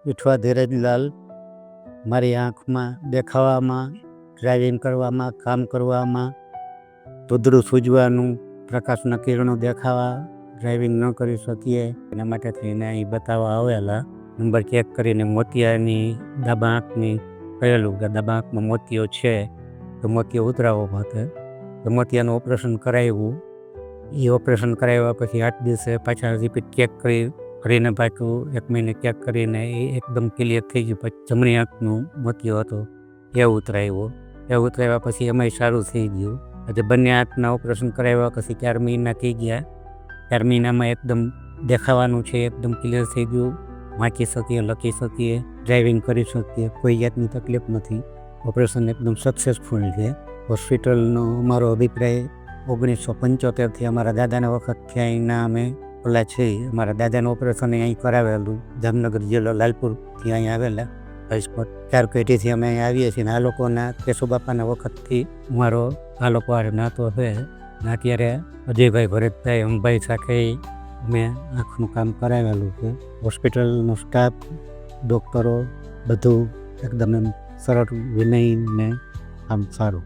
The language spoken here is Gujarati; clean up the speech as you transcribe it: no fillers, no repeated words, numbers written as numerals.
વિઠવા ધીરજલાલ મારી આંખમાં દેખાવામાં, ડ્રાઇવિંગ કરવામાં, કામ કરવામાં, ધૂધડું સૂજવાનું, પ્રકાશના કિરણો દેખાવા, ડ્રાઇવિંગ ન કરી શકીએ એના માટે થઈને અહીં બતાવવા આવેલા. નંબર ચેક કરીને મોતિયાની ડાબા આંખની કહેલું કે ડાબા આંખમાં મોતિયો છે તો મોતિયો ઉતરાવવા માટે તો મોતિયાનું ઓપરેશન કરાવ્યું. એ ઓપરેશન કરાવ્યા પછી 8 દિવસે પાછા રિપીટ ચેક કરીને પાછું 1 મહિને ચેક કરીને એ એકદમ ક્લિયર થઈ ગયું. પછી જમણી આંખનું મોતિયો હતો એ ઉતરાવ્યા પછી એમાંય સારું થઈ ગયું. આજે બંને આંખના ઓપરેશન કરાવ્યા પછી 4 મહિના થઈ ગયા. 4 મહિનામાં એકદમ દેખાવાનું છે, એકદમ ક્લિયર થઈ ગયું. વાંચી શકીએ, લખી શકીએ, ડ્રાઇવિંગ કરી શકીએ, કોઈ જાતની તકલીફ નથી. ઓપરેશન એકદમ સક્સેસફુલ છે. હોસ્પિટલનો અમારો અભિપ્રાય 1975થી અમારા દાદાના વખતથી અહીંના અમે ઓલા છે. અમારા દાદાનું ઓપરેશન અહીં કરાવેલું જામનગર જિલ્લો લાલપુરથી અહીં આવેલા હસપટ 4 પેઢીથી અમે અહીં આવીએ છીએ. આ લોકોના કેશુબાપાના વખતથી અમારો આ લોકો આ નાતો છે. અત્યારે અજયભાઈ, ભરતભાઈ, અંભાઈ સાથે અમે આંખનું કામ કરાવેલું છે. હોસ્પિટલનો સ્ટાફ, ડૉક્ટરો બધું એકદમ એમ સરળ, વિનય ને આમ સારું.